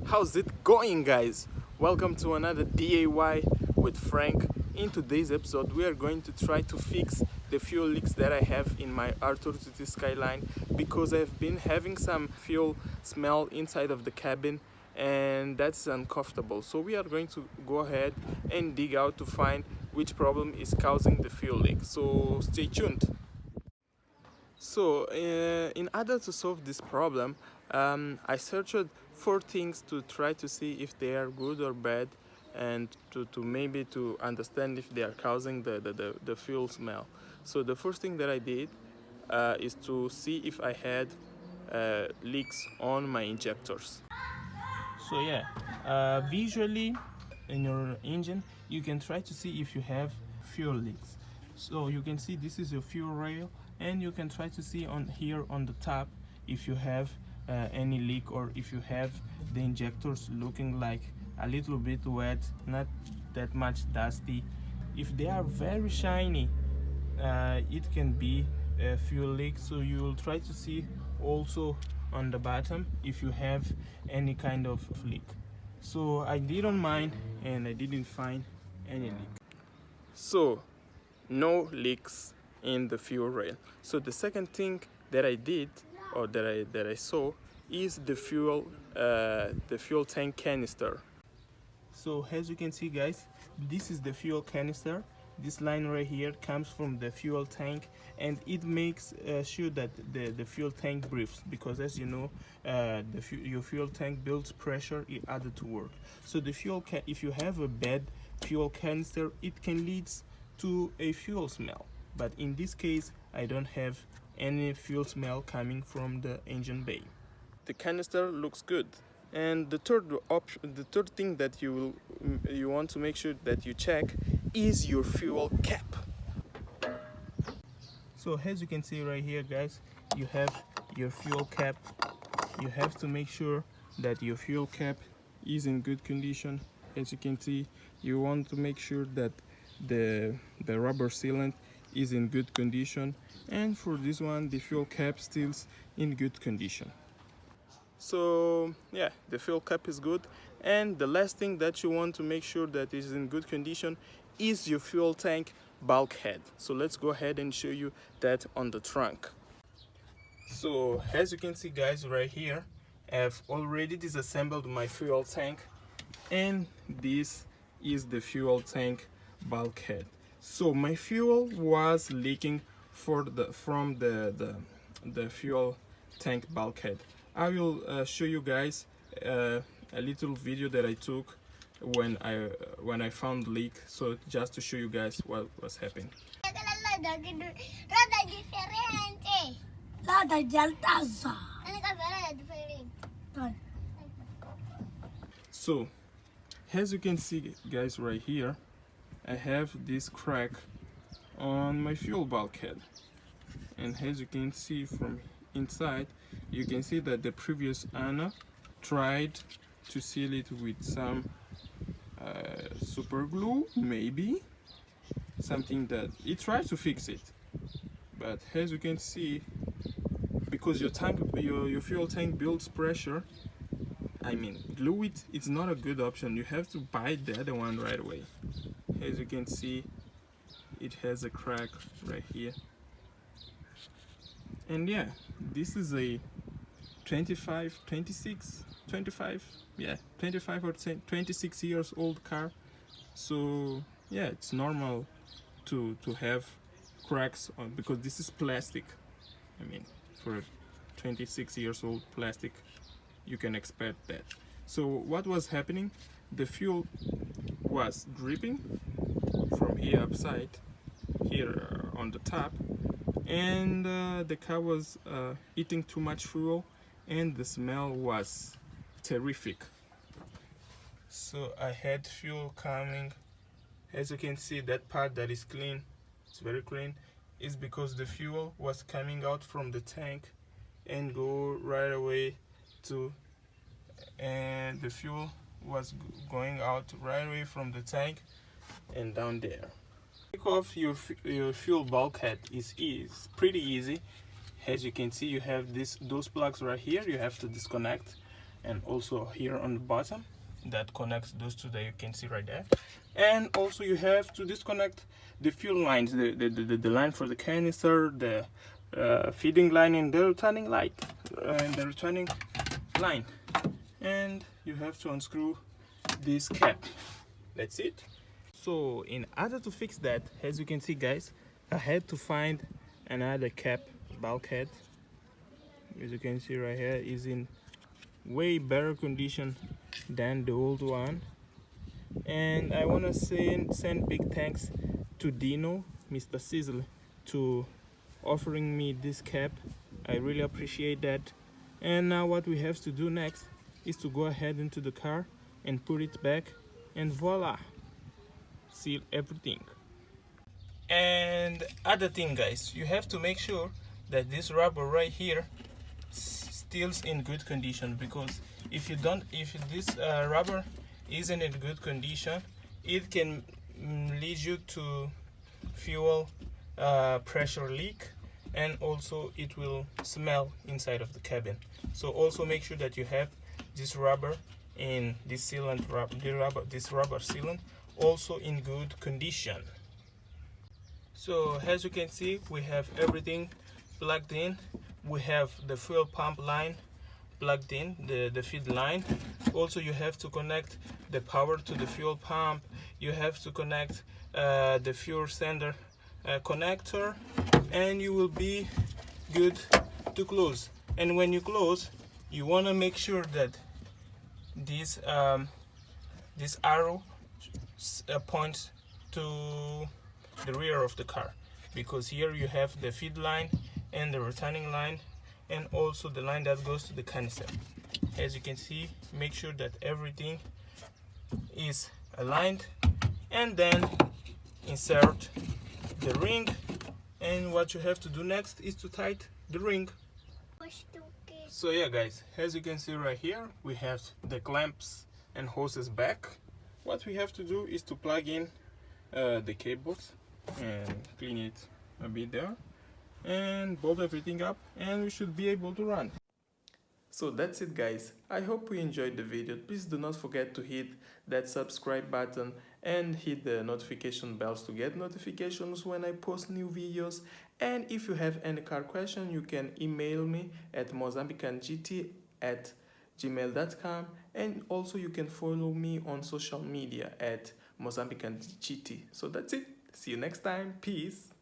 How's it going, guys? Welcome to another DIY with Frank. In today's episode we are going to try to fix the fuel leaks that I have in my r33 Skyline, because I've been having some fuel smell inside of the cabin and that's uncomfortable. So we are going to go ahead and dig out to find which problem is causing the fuel leak. So stay tuned. So in order to solve this problem, I searched for things to try to see if they are good or bad, and to maybe to understand if they are causing the fuel smell. So the first thing that I did is to see if I had leaks on my injectors. So yeah, visually in your engine you can try to see if you have fuel leaks. So you can see this is your fuel rail, and you can try to see on here on the top if you have any leak, or if you have the injectors looking like a little bit wet, not that much dusty. If they are very shiny, it can be a fuel leak. So you will try to see also on the bottom if you have any kind of leak. So I did on mine and I didn't find any leak. So no leaks in the fuel rail. So the second thing that I did, or that I saw, is the fuel tank canister. So as you can see, guys, this is the fuel canister. This line right here comes from the fuel tank, and it makes sure that the fuel tank breathes, because as you know, your fuel tank builds pressure in order to work. So the if you have a bad fuel canister, it can lead to a fuel smell. But in this case, I don't have any fuel smell coming from the engine bay. The canister looks good. And the third thing that you want to make sure that you check is your fuel cap. So as you can see right here, guys, you have your fuel cap. You have to make sure that your fuel cap is in good condition. As you can see, you want to make sure that the rubber sealant is in good condition, and for this one the fuel cap still in good condition. So yeah, the fuel cap is good. And the last thing that you want to make sure that is in good condition is your fuel tank bulkhead. So let's go ahead and show you that on the trunk. So as you can see, guys, right here I've already disassembled my fuel tank, and this is the fuel tank bulkhead. So my fuel was leaking from the fuel tank bulkhead. I will show you guys a little video that I took when I found the leak, so just to show you guys what was happening. So as you can see, guys, right here I have this crack on my fuel bulkhead, and as you can see from inside, you can see that the previous owner tried to seal it with some super glue, maybe something that he tried to fix it. But as you can see, because your fuel tank builds pressure, I mean, glue it, it's not a good option. You have to buy the other one right away. As you can see, it has a crack right here. And yeah, this is a 25 or 26 years old car. So yeah, it's normal to have cracks on, because this is plastic. I mean, for 26 years old plastic, you can expect that. So what was happening, the fuel was dripping from here upside here on the top, and the car was eating too much fuel, and the smell was terrific. So I had fuel coming. As you can see, that part that is clean, it's very clean, is because the fuel was coming out from the tank and go right away to, and the fuel was going out right away from the tank and down there. Take off your fuel bulkhead is pretty easy. As you can see, you have those plugs right here. You have to disconnect and also here on the bottom that connects those two that you can see right there. And also you have to disconnect the fuel lines, the line for the canister, the feeding line, and the returning light, and the returning line. And you have to unscrew this cap. That's it. So in order to fix that, as you can see guys, I had to find another cap bulkhead. As you can see right here, is in way better condition than the old one. And I want to send big thanks to Dino, Mr. Sizzle, to offering me this cap. I really appreciate that. And now what we have to do next is to go ahead into the car and put it back, and voila, seal everything. And other thing guys, you have to make sure that this rubber right here stills in good condition, because if this rubber isn't in good condition, it can lead you to fuel pressure leak, and also it will smell inside of the cabin. So also make sure that you have this rubber in this sealant, this rubber sealant also in good condition. So as you can see, we have everything plugged in. We have the fuel pump line plugged in, the feed line. Also you have to connect the power to the fuel pump. You have to connect the fuel sender connector, and you will be good to close. And when you close, you want to make sure that this arrow points to the rear of the car, because here you have the feed line and the returning line, and also the line that goes to the canister. As you can see, make sure that everything is aligned, and then insert the ring. And what you have to do next is to tighten the ring. So yeah guys, as you can see right here, we have the clamps and hoses back. What we have to do is to plug in the cables and clean it a bit there, and bolt everything up, and we should be able to run. So that's it guys, I hope you enjoyed the video. Please do not forget to hit that subscribe button and hit the notification bells to get notifications when I post new videos. And if you have any car question, you can email me at mozambicangt@gmail.com, and also you can follow me on social media at mozambicangt. So that's it, see you next time, peace.